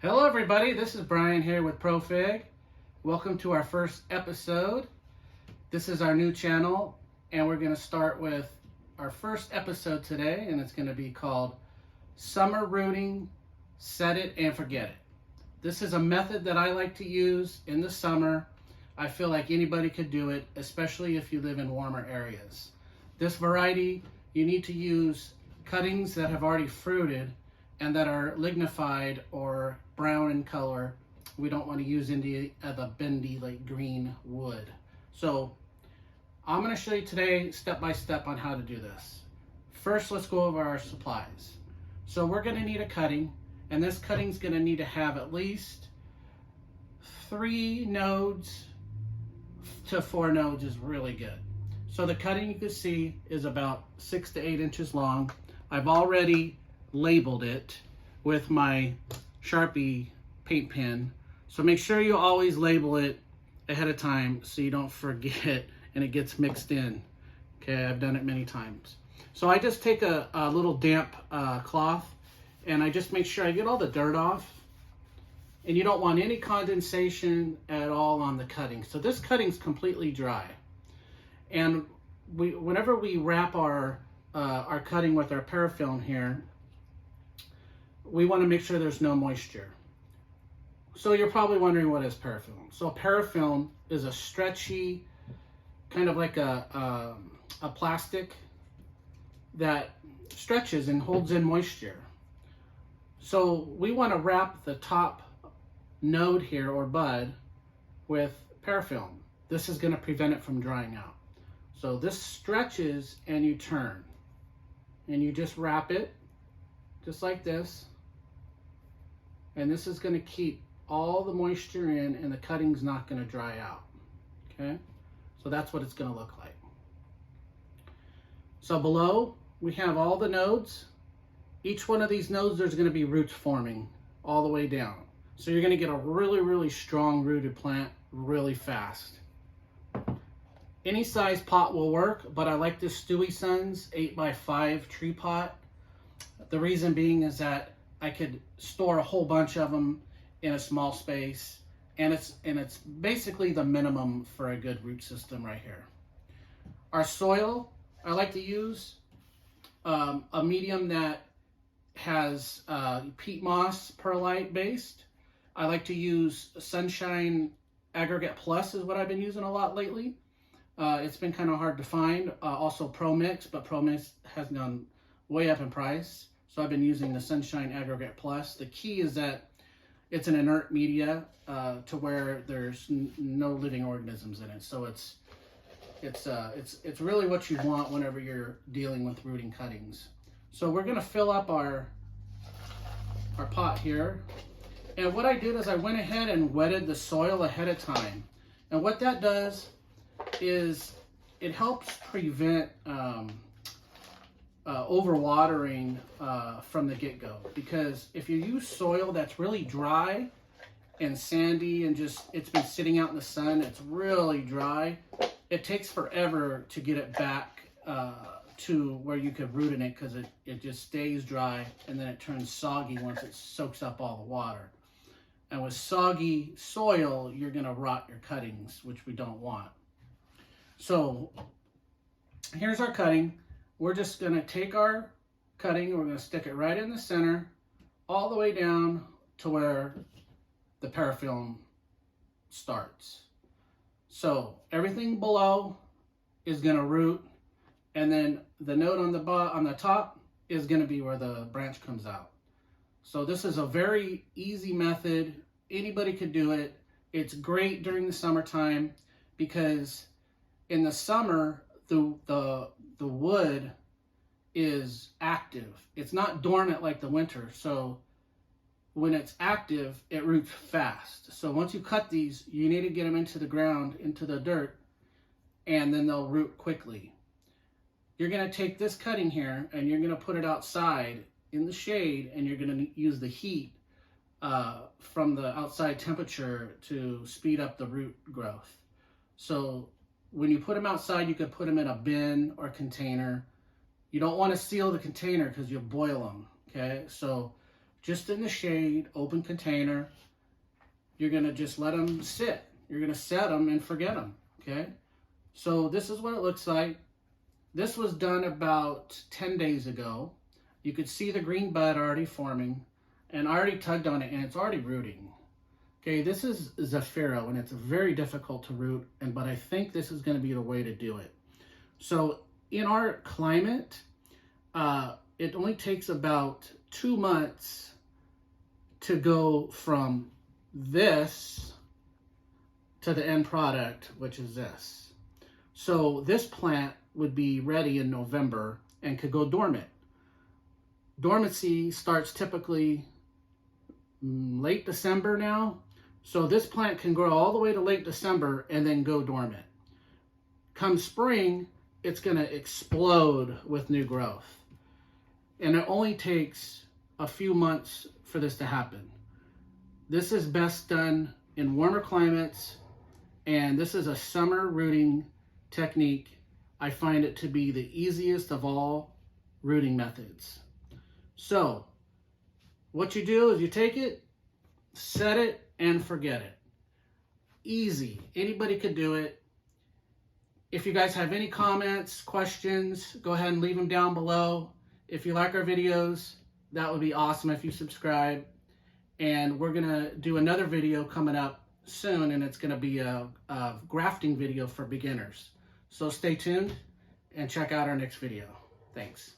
Hello everybody, this is Brian here with ProFig. Welcome to our first episode. This is our new channel and we're going to start with our first episode today, and it's going to be called Summer Rooting, Set It and Forget It. This is a method that I like to use in the summer. I feel like anybody could do it, especially if you live in warmer areas. This variety, you need to use cuttings that have already fruited and that are lignified or brown in color. We don't want to use any of the bendy like green wood. So I'm going to show you today step by step on how to do this. First, let's go over our supplies. So we're going to need a cutting, and this cutting is going to need to have at least 3 nodes to 4 nodes is really good. So the cutting, you can see, is about 6 to 8 inches long. I've already labeled it with my Sharpie paint pen. So make sure you always label it ahead of time so you don't forget and it gets mixed in. Okay, I've done it many times. So I just take a little damp cloth and I just make sure I get all the dirt off. And you don't want any condensation at all on the cutting. So this cutting's completely dry. And whenever we wrap our cutting with our parafilm here, we want to make sure there's no moisture. So you're probably wondering, what is parafilm? So parafilm is a stretchy, kind of like a plastic that stretches and holds in moisture. So we want to wrap the top node here, or bud, with parafilm. This is going to prevent it from drying out. So this stretches and you turn. And you just wrap it, just like this. And this is going to keep all the moisture in and the cutting's not going to dry out. Okay? So that's what it's going to look like. So below, we have all the nodes. Each one of these nodes, there's going to be roots forming all the way down. So you're going to get a really, really strong rooted plant really fast. Any size pot will work, but I like this Stewie Sons 8x5 tree pot. The reason being is that I could store a whole bunch of them in a small space, and it's basically the minimum for a good root system right here. Our soil, I like to use a medium that has peat moss perlite based. I like to use Sunshine Aggregate Plus is what I've been using a lot lately. It's been kind of hard to find. Also Pro Mix, but Pro Mix has gone way up in price. So I've been using the Sunshine Aggregate Plus. The key is that it's an inert media to where there's no living organisms in it. So it's really what you want whenever you're dealing with rooting cuttings. So we're gonna fill up our pot here. And what I did is I went ahead and wetted the soil ahead of time. And what that does is it helps prevent overwatering from the get-go, because if you use soil that's really dry and sandy and just it's been sitting out in the sun, it's really dry, it takes forever to get it back to where you could root in it, because it just stays dry and then it turns soggy once it soaks up all the water. And with soggy soil, you're going to rot your cuttings, which we don't want. So here's our cutting. We're just going to take our cutting, we're going to stick it right in the center, all the way down to where the parafilm starts. So everything below is going to root, and then the node on the top is going to be where the branch comes out. So this is a very easy method. Anybody could do it. It's great during the summertime because in the summer, the wood is active. It's not dormant like the winter. So when it's active, it roots fast. So once you cut these, you need to get them into the ground, into the dirt, and then they'll root quickly. You're going to take this cutting here and you're going to put it outside in the shade, and you're going to use the heat from the outside temperature to speed up the root growth. So when you put them outside, you could put them in a bin or container. You don't want to seal the container because you'll boil them, okay? So just in the shade, open container. You're going to just let them sit. You're going to set them and forget them, okay? So this is what it looks like. This was done about 10 days ago. You could see the green bud already forming, and I already tugged on it, and it's already rooting. Okay, this is Zafiro, and it's very difficult to root, but I think this is going to be the way to do it. So in our climate, it only takes about 2 months to go from this to the end product, which is this. So this plant would be ready in November and could go dormant. Dormancy starts typically late December now. So this plant can grow all the way to late December and then go dormant. Come spring, it's going to explode with new growth. And it only takes a few months for this to happen. This is best done in warmer climates, and this is a summer rooting technique. I find it to be the easiest of all rooting methods. So what you do is you take it, set it, and forget it. Easy. Anybody could do it. If you guys have any comments, questions, go ahead and leave them down below. If you like our videos, that would be awesome if you subscribe. And we're going to do another video coming up soon, and it's going to be a grafting video for beginners. So stay tuned and check out our next video. Thanks.